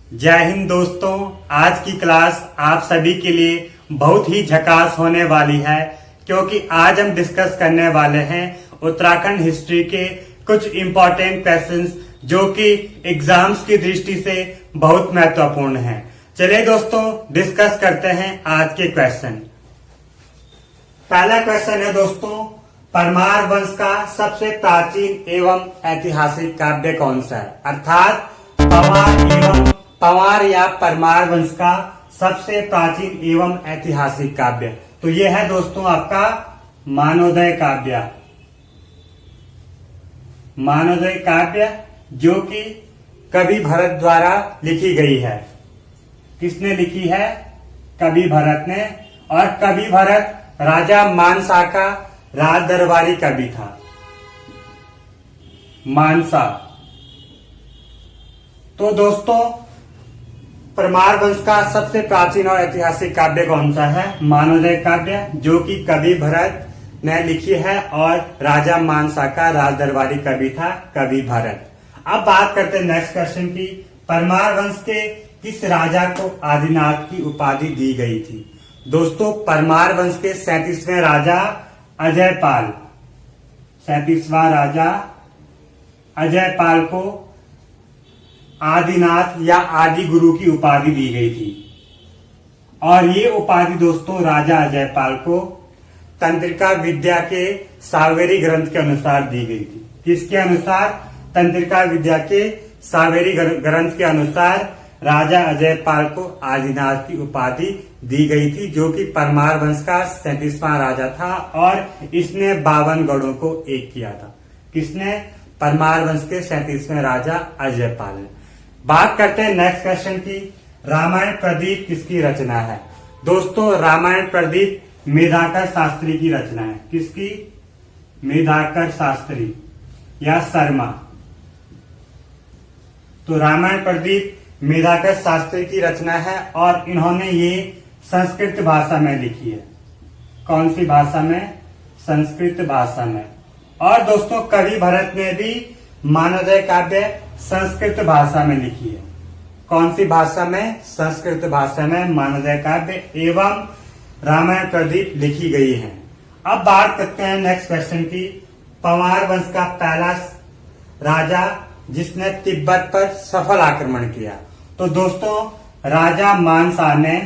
जय हिंद दोस्तों। आज की क्लास आप सभी के लिए बहुत ही झकास होने वाली है, क्योंकि आज हम डिस्कस करने वाले हैं उत्तराखंड हिस्ट्री के कुछ इंपॉर्टेंट क्वेश्चंस जो कि एग्जाम्स की दृष्टि से बहुत महत्वपूर्ण हैं। चलिए दोस्तों, डिस्कस करते हैं आज के क्वेश्चन। पहला क्वेश्चन है दोस्तों, परमार वंश का सबसे प्राचीन एवं ऐतिहासिक काव्य कौन सा है? अर्थात पंवार या परमार वंश का सबसे प्राचीन एवं ऐतिहासिक काव्य, तो यह है दोस्तों आपका मानवोदय काव्य। मानवोदय काव्य जो कि कवि भरत द्वारा लिखी गई है। किसने लिखी है? कवि भरत ने। और कवि भरत राजा मानसा का राज दरबारी कवि था। मानसा। तो दोस्तों, परमार वंश का सबसे प्राचीन और ऐतिहासिक काव्य कौन सा है? मानवोदय काव्य, जो कि कवि भरत ने लिखी है और राजा मानसा का राज दरबारी कवि था कवि भरत। अब बात करते हैं नेक्स्ट क्वेश्चन की। परमार वंश के किस राजा को आदिनाथ की उपाधि दी गई थी? दोस्तों, परमार वंश के 37वें राजा अजयपाल, 37वां राजा अजयपाल को आदिनाथ या आदि गुरु की उपाधि दी गई थी। और ये उपाधि दोस्तों राजा अजयपाल को तंत्रिका विद्या के सावेरी ग्रंथ के अनुसार दी गई थी। किसके अनुसार? तंत्रिका विद्या के सावेरी ग्रंथ के अनुसार राजा अजयपाल को आदिनाथ की उपाधि दी गई थी, जो कि परमार वंश का 37वां राजा था और इसने 52 गढ़ों को एक किया था। किसने? परमार वंश के 37वें राजा अजयपाल ने। बात करते हैं नेक्स्ट क्वेश्चन की। रामायण प्रदीप किसकी रचना है? दोस्तों, रामायण प्रदीप मेधाकर शास्त्री की रचना है। किसकी? मेधाकर शास्त्री या शर्मा। तो रामायण प्रदीप मेधाकर शास्त्री की रचना है और इन्होंने ये संस्कृत भाषा में लिखी है। कौन सी भाषा में? संस्कृत भाषा में। और दोस्तों, कवि भरत ने भी मानवोदय काव्य संस्कृत भाषा में लिखी है। कौन सी भाषा में? संस्कृत भाषा में मानवोदय काव्य एवं रामायण प्रदीप लिखी गई है। अब बात करते हैं नेक्स्ट क्वेश्चन की। पंवार वंश का पहला राजा जिसने तिब्बत पर सफल आक्रमण किया, तो दोस्तों राजा मानसा ने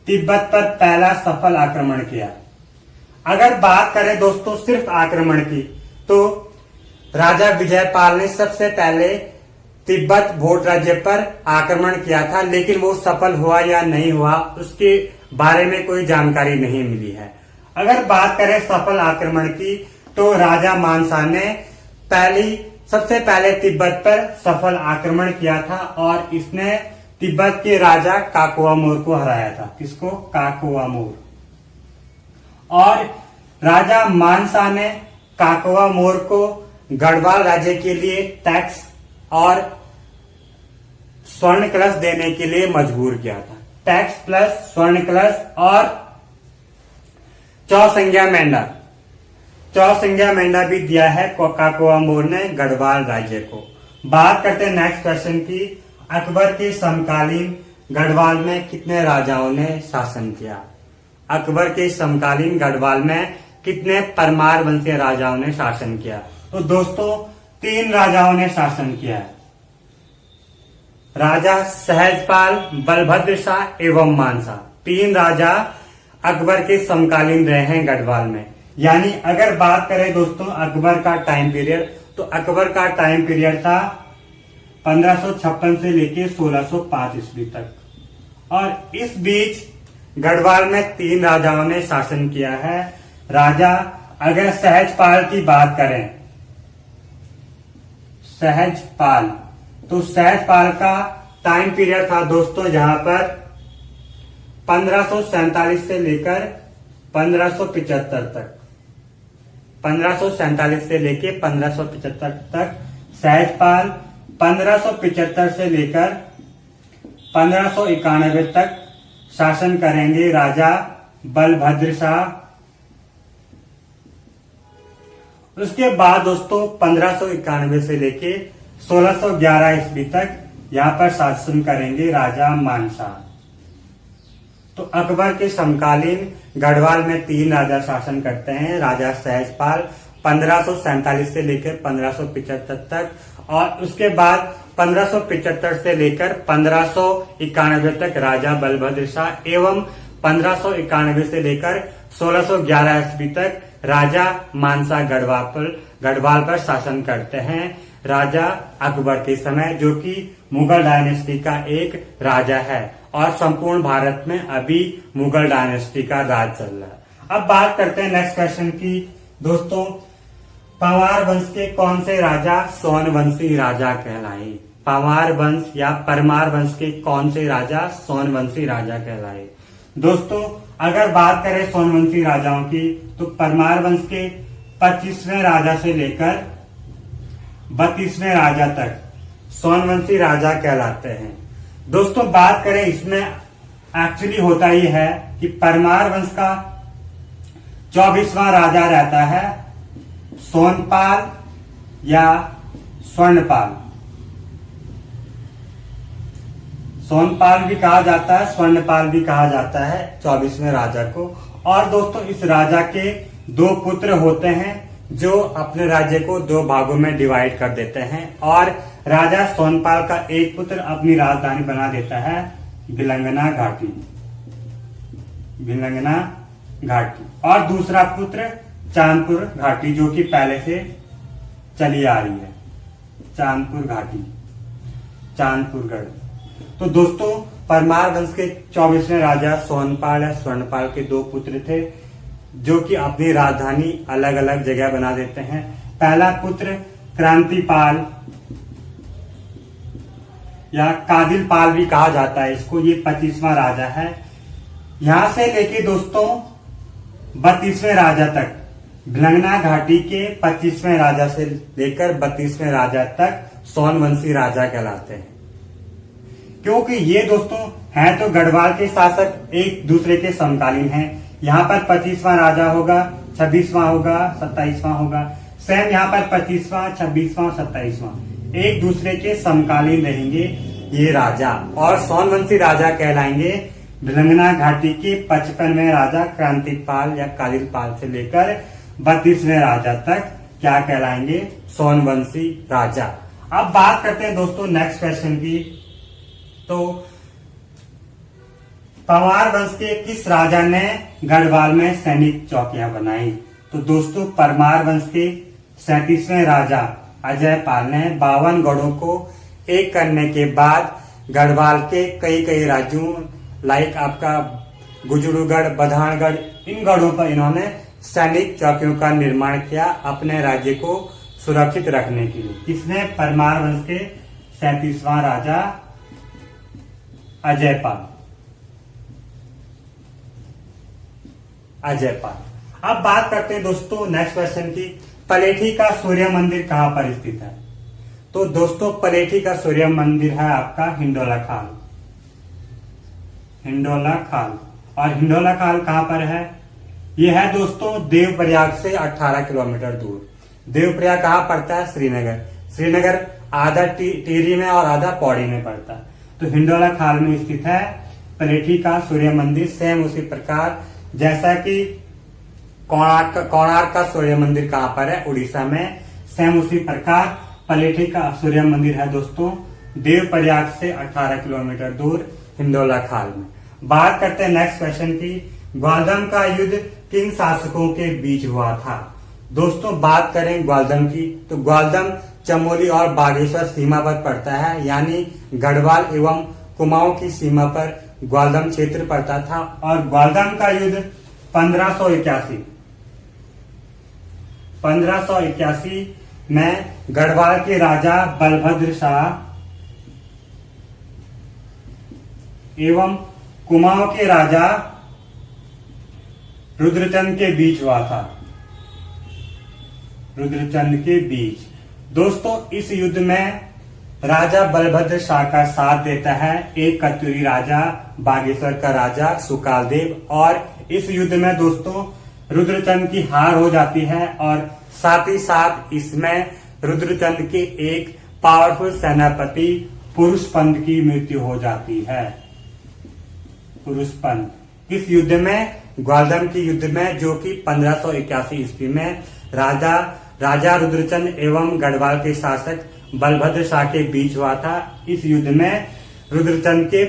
तिब्बत पर पहला सफल आक्रमण किया। अगर बात करें दोस्तों सिर्फ आक्रमण की, तो राजा विजयपाल ने सबसे पहले तिब्बत भोट राज्य पर आक्रमण किया था, लेकिन वो सफल हुआ या नहीं हुआ उसके बारे में कोई जानकारी नहीं मिली है। अगर बात करें सफल आक्रमण की, तो राजा मानसा ने सबसे पहले तिब्बत पर सफल आक्रमण किया था और इसने तिब्बत के राजा काकोआमोर को हराया था। किसको? काकोआमोर। और राजा मानसा ने काकोआमोर को गढ़वाल राज्य के लिए टैक्स और स्वर्ण कलश देने के लिए मजबूर किया था। टैक्स प्लस स्वर्ण कलश और चौसंज्ञा मेंढा भी दिया है काकोआमोर ने गढ़वाल राज्य को। बात करते हैं नेक्स्ट क्वेश्चन की। अकबर के समकालीन गढ़वाल में कितने राजाओं ने शासन किया? अकबर के समकालीन गढ़वाल में कितने परमार वंशीय राजाओं ने शासन किया? तो दोस्तों 3 राजाओं ने शासन किया है। राजा सहजपाल, बलभद्र शाह एवं मानसा। 3 राजा अकबर के समकालीन रहे हैं गढ़वाल में। यानी अगर बात करें दोस्तों अकबर का टाइम पीरियड, तो अकबर का टाइम पीरियड था 1556 से लेके 1605 ईस्वी तक। और इस बीच गढ़वाल में 3 राजाओं ने शासन किया है। राजा, अगर सहजपाल की बात करें, सहजपाल, तो सहजपाल का टाइम पीरियड था दोस्तों जहां पर 1547 से लेकर 1575 तक, 1547 से लेके 1575 तक सहजपाल, 1575 से लेकर 1591 तक शासन करेंगे राजा बलभद्र शाह। उसके बाद दोस्तों 1591 से लेके 1611 ईस्वी तक यहाँ पर शासन करेंगे राजा मानसा। तो अकबर के समकालीन गढ़वाल में 3 राजा शासन करते हैं। राजा सहजपाल 1547 से लेकर 1575 तक, और उसके बाद 1575 से लेकर 1591 तक राजा बलभद्र शाह एवं 1591 से लेकर 1611 ईस्वी तक राजा मानसा गढ़वाल पर शासन करते हैं राजा अकबर के समय, जो कि मुगल डायनेस्टी का एक राजा है और संपूर्ण भारत में अभी मुगल डायनेस्टी का राज चल रहा है। अब बात करते हैं नेक्स्ट क्वेश्चन की दोस्तों, पंवार वंश के कौन से राजा सोनवंशी राजा कहलाए? पंवार वंश या परमार वंश के कौन से राजा सोनवंशी राजा कहलाए? दोस्तों अगर बात करें सोनवंशी राजाओं की, तो परमार वंश के 25वें राजा से लेकर 32वें राजा तक सोनवंशी राजा कहलाते हैं। दोस्तों बात करें, इसमें एक्चुअली होता ही है कि परमार वंश का 24वां राजा रहता है सोनपाल या स्वर्णपाल। सोनपाल भी कहा जाता है, स्वर्णपाल भी कहा जाता है 24वें राजा को। और दोस्तों इस राजा के 2 पुत्र होते हैं जो अपने राज्य को 2 भागों में डिवाइड कर देते हैं, और राजा सोनपाल का एक पुत्र अपनी राजधानी बना देता है भिलंगना घाटी, और दूसरा पुत्र चांदपुर घाटी, जो कि पहले से चली आ रही है, चांदपुरगढ़। तो दोस्तों परमार वंश के 24वें राजा सोनपाल या स्वर्णपाल के 2 पुत्र थे, जो कि अपनी राजधानी अलग अलग जगह बना देते हैं। पहला पुत्र क्रांतिपाल या कादिलपाल भी कहा जाता है इसको, ये 25वां राजा है। यहां से लेके दोस्तों 32वें राजा तक, भिलंगना घाटी के 25वें राजा से लेकर 32वें राजा तक सोनवंशी राजा कहलाते हैं, क्योंकि ये दोस्तों हैं तो गढ़वाल के शासक एक दूसरे के समकालीन हैं। यहाँ पर 25वां राजा होगा, 26वां होगा, 27वां होगा, सेम यहाँ पर 25वां, 26वां, 27वां एक दूसरे के समकालीन रहेंगे ये राजा, और सोनवंशी राजा कहलाएंगे भिलंगना घाटी के 55वें राजा क्रांतिपाल या कादिलपाल से लेकर 32वें राजा तक क्या कहलाएंगे? सोनवंशी राजा। अब बात करते हैं दोस्तों नेक्स्ट क्वेश्चन की। तो पंवार वंश के किस राजा ने गढ़वाल में सैनिक चौकियां बनाई? तो दोस्तों परमार वंश के 37वें राजा अजयपाल ने 52 गढ़ों को एक करने के बाद गढ़वाल के कई राज्यों लाइक आपका गुजरूगढ़, बधानगढ़, इन गढ़ों पर इन्होंने सैनिक चौकियों का निर्माण किया अपने राज्य को सुरक्षित रखने के लिए। किसने? परमार वंश के 37वां राजा अजयपाल। अब बात करते हैं दोस्तों नेक्स्ट क्वेश्चन की, पलेठी का सूर्य मंदिर कहां पर स्थित है? तो दोस्तों पलेठी का सूर्य मंदिर है आपका हिंडोला खाल। और हिंडोला खाल कहां पर है? यह है दोस्तों देवप्रयाग से 18 किलोमीटर दूर। देवप्रयाग कहां पड़ता है? श्रीनगर आधा टिहरी में और आधा पौड़ी में पड़ता है। तो हिंडोला खाल में स्थित है पलेठी का सूर्य मंदिर। सेम उसी प्रकार जैसा कि कोणार्क का सूर्य मंदिर कहां पर है? उड़ीसा में। सेम उसी प्रकार पलेठी का सूर्य मंदिर है दोस्तों देवप्रयाग से 18 किलोमीटर दूर हिंडोला खाल में। बात करते हैं नेक्स्ट क्वेश्चन की, ग्वालदम का युद्ध किन शासकों के बीच हुआ था? दोस्तों बात करें ग्वालदम की, तो ग्वालदम चमोली और बागेश्वर सीमा पर पड़ता है, यानी गढ़वाल एवं कुमाऊं की सीमा पर ग्वालदम क्षेत्र पड़ता था। और ग्वालदम का युद्ध 1581 में गढ़वाल के राजा बलभद्र शाह एवं कुमाऊं के राजा रुद्रचंद के बीच हुआ था। दोस्तों इस युद्ध में राजा बलभद्र शाह का साथ देता है एक कत्यूरी राजा, बागेश्वर का राजा सुकालदेव, और इस युद्ध में दोस्तों रुद्रचंद की हार हो जाती है। और साथ ही साथ इसमें रुद्रचंद के एक पावरफुल सेनापति पुरुषपंत की मृत्यु हो जाती है। पुरुषपंत इस युद्ध में, ग्वालदम के युद्ध में, जो कि 1581 ईस्वी में राजा रुद्रचंद एवं गढ़वाल के शासक बलभद्र शाह के बीच हुआ था। इस युद्ध में रुद्रचंद के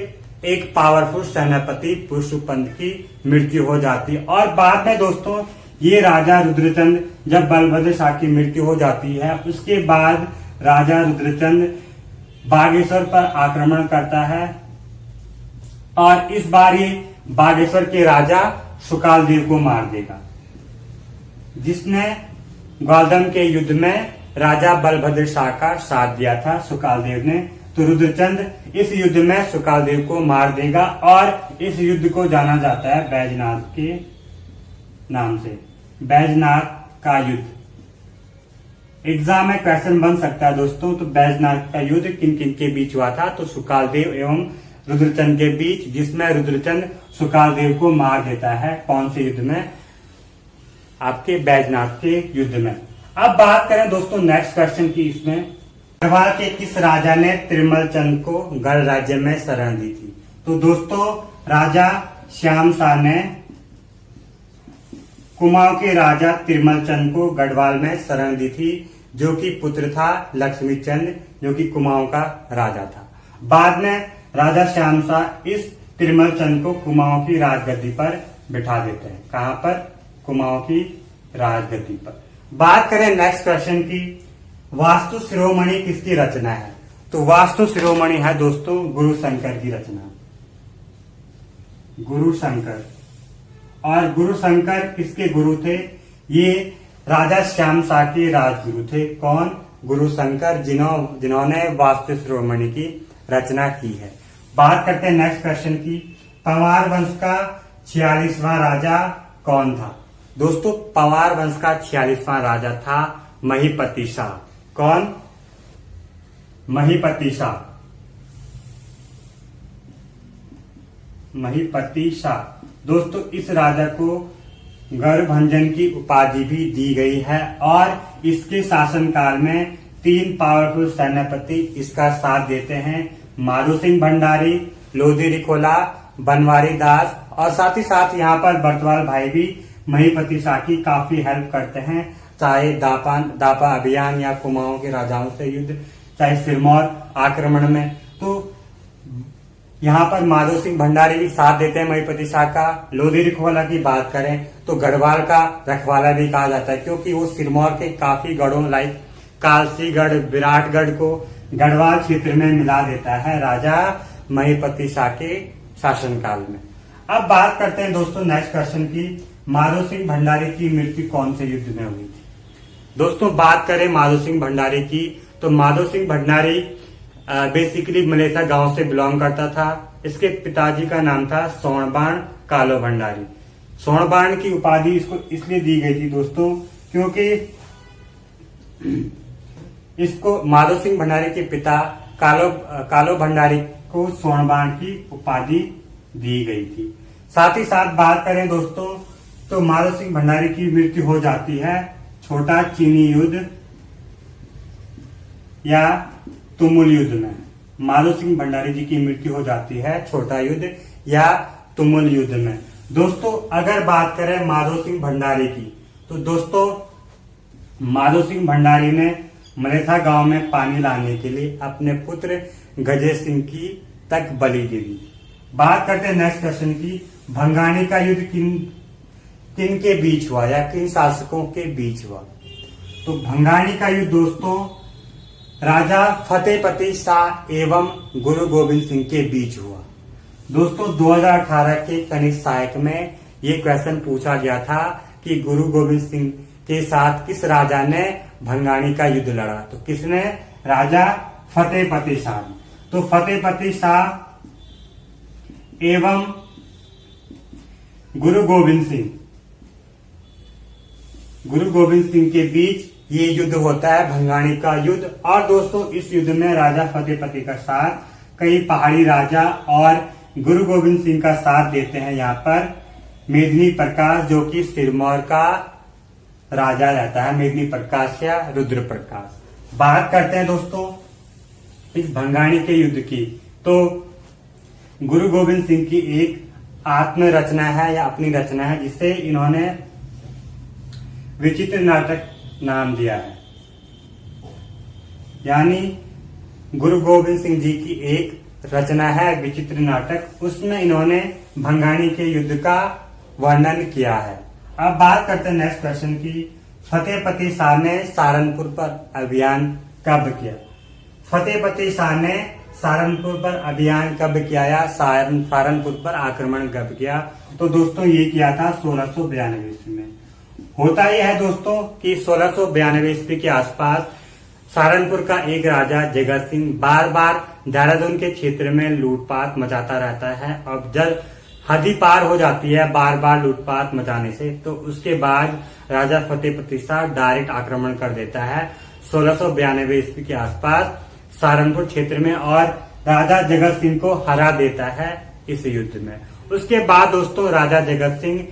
एक पावरफुल सेनापति पुरुषपंत की मृत्यु हो जाती है। और बाद में दोस्तों ये राजा रुद्रचंद, जब बलभद्र शाह की मृत्यु हो जाती है, उसके बाद राजा रुद्रचंद बागेश्वर पर आक्रमण करता है और इस बार ये बागेश्वर के राजा सुकालदेव को मार देगा, जिसने ग्वालदम के युद्ध में राजा बलभद्र शाह का साथ दिया था सुकालदेव ने। तो रुद्रचंद इस युद्ध में सुकालदेव को मार देगा और इस युद्ध को जाना जाता है बैजनाथ के नाम से, बैजनाथ का युद्ध। एग्जाम में क्वेश्चन बन सकता है दोस्तों, तो बैजनाथ का युद्ध किन किन के बीच हुआ था? तो सुकालदेव एवं रुद्रचंद के बीच, जिसमें रुद्रचंद सुकालदेव को मार देता है। कौन से युद्ध में? आपके बैजनाथ के युद्ध में। अब बात करें दोस्तों नेक्स्ट क्वेश्चन की। इसमें गढ़वाल के किस राजा ने त्रिमल चंद को गढ़ राज्य में शरण दी थी? तो दोस्तों राजा श्याम शाह ने कुमाऊं के राजा त्रिमल चंद को गढ़वाल में शरण दी थी, जो कि पुत्र था लक्ष्मी चंद, जो कि कुमाऊं का राजा था। बाद में राजा श्याम शाह इस त्रिमल चंद को कुमाऊं की राजगद्दी पर बिठा देते हैं। कहां पर? कुमाऊं की राजगद्दी पर। बात करें नेक्स्ट क्वेश्चन की, वास्तु शिरोमणि किसकी रचना है? तो वास्तु शिरोमणि है दोस्तों गुरु शंकर की रचना, गुरु शंकर। और गुरु शंकर किसके गुरु थे? ये राजा श्याम शाह के राजगुरु थे। कौन? गुरु शंकर, जिन्होंने वास्तु शिरोमणि की रचना की है। बात करते हैं नेक्स्ट क्वेश्चन की, पंवार वंश का 46वां राजा कौन था? दोस्तों पंवार वंश का 46वां राजा था महीपति शाह। कौन? महीपति शाह। महीपति शाह। दोस्तों इस राजा को गढ़भंजन की उपाधि भी दी गई है और इसके शासनकाल में 3 पावरफुल सेनापति इसका साथ देते हैं, माधो सिंह भंडारी, लोधी रिखोला, बनवारी दास, और साथ ही साथ यहाँ पर बर्तवाल भाई भी महीपति शाह की काफी हेल्प करते हैं, चाहे दापा अभियान या कुमाऊं के राजाओं से युद्ध, चाहे सिरमौर आक्रमण में। तो यहाँ पर माधो सिंह भंडारी भी साथ देते हैं महीपति शाह का। लोधी रिखवाला की बात करें तो गढ़वाल का रखवाला भी कहा जाता है, क्योंकि वो सिरमौर के काफी गढ़ों लाइक कालसीगढ़, विराटगढ़ को गढ़वाल क्षेत्र में मिला देता है राजा महीपति शाह के शासनकाल में। अब बात करते हैं दोस्तों नेक्स्ट क्वेश्चन की, माधो सिंह भंडारी की मृत्यु कौन से युद्ध में हुई थी? दोस्तों बात करें माधो सिंह भंडारी की, तो माधो सिंह भंडारी बेसिकली मलेसा गांव से बिलोंग करता था। इसके पिताजी का नाम था सोनबाण कालो भंडारी। सोनबाण की उपाधि इसको इसलिए दी गई थी दोस्तों, क्योंकि इसको माधो सिंह भंडारी के पिता कालो भंडारी को सोनबाण की उपाधि दी गई थी। साथ ही साथ बात करें दोस्तों तो माधो सिंह भंडारी की मृत्यु हो जाती है छोटा चीनी युद्ध या तुमुल युद्ध में। माधो सिंह भंडारी जी की मृत्यु हो जाती है छोटा युद्ध या तुमुल युद्ध में। दोस्तों अगर बात करें माधो सिंह भंडारी की, तो दोस्तों माधो सिंह भंडारी ने मलेथा गांव में पानी लाने के लिए अपने पुत्र गजेश सिंह की तक बलि दे दी। बात करते हैं नेक्स्ट क्वेश्चन की, भंगाणी का युद्ध किन के बीच हुआ या किन शासकों के बीच हुआ? तो भंगाणी का युद्ध दोस्तों राजा फतेहपति शाह एवं गुरु गोविंद सिंह के बीच हुआ। दोस्तों 2018 के कनिष्ठ सहायक में ये क्वेश्चन पूछा गया था कि गुरु गोविंद सिंह के साथ किस राजा ने भंगाणी का युद्ध लड़ा? तो किसने? राजा फतेहपति शाह। तो फतेहपति शाह एवं गुरु गोविंद सिंह के बीच ये युद्ध होता है भंगाणी का युद्ध। और दोस्तों इस युद्ध में राजा फतेहपति का साथ कई पहाड़ी राजा और गुरु गोविंद सिंह का साथ देते हैं यहाँ पर मेदिनी प्रकाश, जो कि सिरमौर का राजा रहता है, मेदिनी प्रकाश या रुद्र प्रकाश। बात करते हैं दोस्तों इस भंगाणी के युद्ध की, तो गुरु गोविंद सिंह की एक आत्म रचना है या अपनी रचना है, जिसे इन्होंने विचित्र नाटक नाम दिया है। यानी गुरु गोविंद सिंह जी की एक रचना है विचित्र नाटक, उसमें इन्होंने भंगाणी के युद्ध का वर्णन किया है। अब बात करते हैं नेक्स्ट क्वेश्चन की, फतेहपति शाह ने सहारनपुर पर अभियान कब किया? फतेहपति शाह ने सहारनपुर पर अभियान कब किया या सहारनपुर पर आक्रमण कब किया? तो दोस्तों ये किया था 1692 ईस्वी में। होता यह है दोस्तों कि 1692 ईस्वी के आसपास सहारनपुर का एक राजा जगत सिंह बार बार देहरादून के क्षेत्र में लूटपाट मचाता रहता है। अब जब हद ही पार हो जाती है बार बार लूटपाट मचाने से, तो उसके बाद राजा फतेहपति शाह डायरेक्ट आक्रमण कर देता है 1692 ईस्वी के आसपास सहारनपुर क्षेत्र में और राजा जगत सिंह को हरा देता है इस युद्ध में। उसके बाद दोस्तों राजा जगत सिंह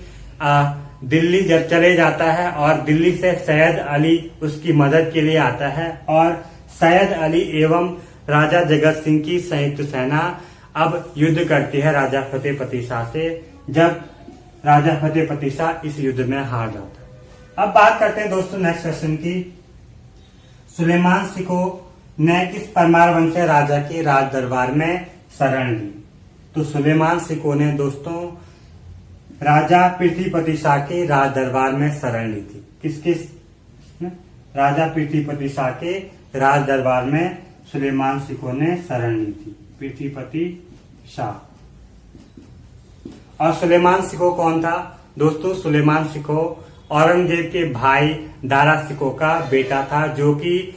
दिल्ली जब चले जाता है और दिल्ली से सैयद अली उसकी मदद के लिए आता है और सैयद अली एवं राजा जगत सिंह की संयुक्त सेना अब युद्ध करती है राजा फतेहपति शाह से, जब राजा फतेहपति शाह इस युद्ध में हार जाता है। अब बात करते हैं दोस्तों नेक्स्ट क्वेश्चन की, सुलेमान सिको ने किस परमार वंशीय राजा के राज दरबार में शरण ली? तो सुलेमान सिको ने दोस्तों राजा पृथ्वीपति शाह के राज दरबार में शरण ली थी। किस राजा पृथ्वीपति शाह के राज दरबार में सुलेमान सिको ने शरण ली थी, पृथ्वीपति शाह। और सुलेमान सिको कौन था? दोस्तों सुलेमान सिको औरंगजेब के भाई दारा सिको का बेटा था, जो कि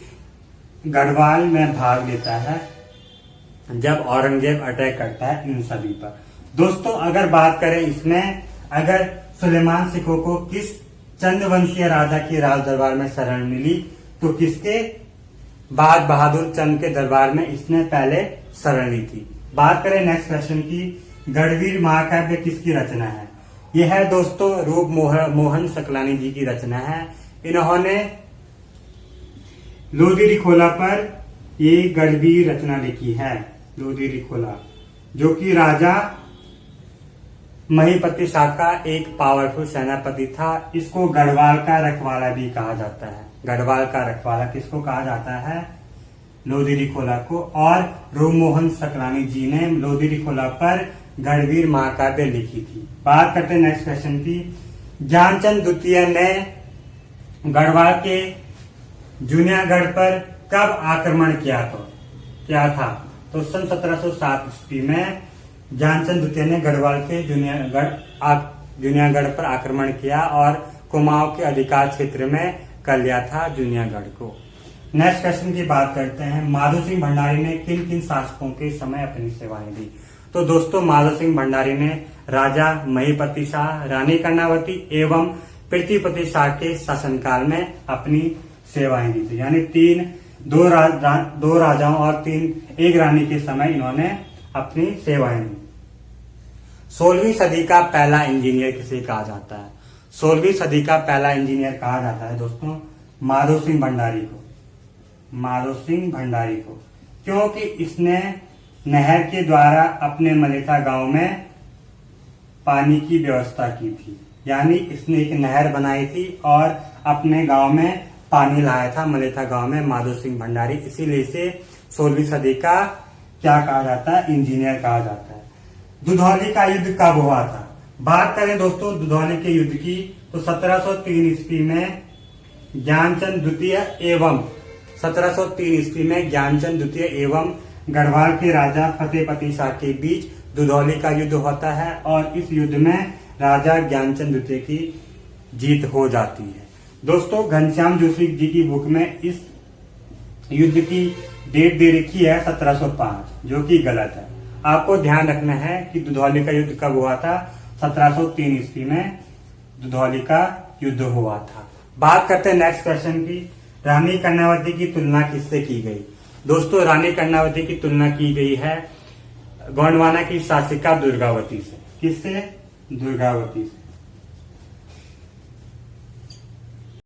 गढ़वाल में भाग लेता है जब औरंगजेब अटैक करता है इन सभी पर। दोस्तों अगर बात करें इसमें, अगर सुलेमान सिको को किस चंद्रवंशीय राजा के राज दरबार में शरण मिली, तो किसके? बाज बहादुर चंद के दरबार में इसने पहले शरण ली थी। बात करें नेक्स्ट क्वेश्चन की, गढ़वीर महाकाव्य किसकी रचना है? यह है दोस्तों रूप मोहन सकलानी जी की रचना है। इन्होंने लोधी रिखोला पर ये गढ़वीर रचना लिखी है, लोधी रिखोला, जो कि राजा महीपति शाह का एक पावरफुल सेनापति था। इसको गढ़वाल का रखवाला भी कहा जाता है। गढ़वाल का रखवाला किसको कहा जाता है? लोधी रिखोला को। और रूपमोहन सकलानी जी ने लोधी रिखोला पर गढ़वीर महाकाव्य लिखी थी। बात करते हैं नेक्स्ट क्वेश्चन की, ज्ञानचंद द्वितीय ने गढ़वाल के जूनियागढ़ पर कब आक्रमण किया था? तो सन 1707 ईस्वी में ज्ञानचंद द्वितीय ने गढ़वाल के जूनियागढ़ पर आक्रमण किया और कुमाऊं के अधिकार क्षेत्र में कर लिया था जूनियागढ़ को। नेक्स्ट क्वेश्चन की बात करते हैं, माधो सिंह भंडारी ने किन किन शासकों के समय अपनी सेवाएं दी? तो दोस्तों माधो सिंह भंडारी ने राजा महीपति शाह, रानी कर्णावती एवं पृथ्वीपति शाह के शासनकाल में अपनी सेवाएं दी थी। यानी दो राजाओं और एक रानी के समय इन्होंने अपनी सेवाएं दी। 16वीं सदी का पहला इंजीनियर किसे कहा जाता है? 16वीं सदी का पहला इंजीनियर कहा जाता है दोस्तों माधो सिंह भंडारी को। माधो सिंह भंडारी को क्योंकि इसने नहर के द्वारा अपने मलेथा गांव में पानी की व्यवस्था की थी। यानी इसने एक नहर बनाई थी और अपने गांव में पानी लाया था मलेथा गांव में माधो सिंह भंडारी, इसीलिए इसे 16वीं सदी का क्या कहा जाता है? इंजीनियर कहा जाता है। दुधौली का युद्ध कब हुआ था? बात करें दोस्तों दुधौली के युद्ध की, तो 1703 ईस्वी में ज्ञानचंद द्वितीय एवं गढ़वाल के राजा फतेहपति शाह के बीच दुधौली का युद्ध होता है और इस युद्ध में राजा ज्ञानचंद द्वितीय की जीत हो जाती है। दोस्तों घनश्याम जोशी जी की बुक में इस युद्ध की डेट दे रखी है 1705, जो कि गलत है। आपको ध्यान रखना है कि दुधौली का युद्ध कब हुआ था? 1703 ईस्वी में दुधौली का युद्ध हुआ था। बात करते हैं नेक्स्ट क्वेश्चन की, रानी कर्णावती की तुलना किससे की गई? दोस्तों रानी कर्णावती की तुलना की गई है गोंडवाना की शासिका दुर्गावती से। किससे? दुर्गावती से।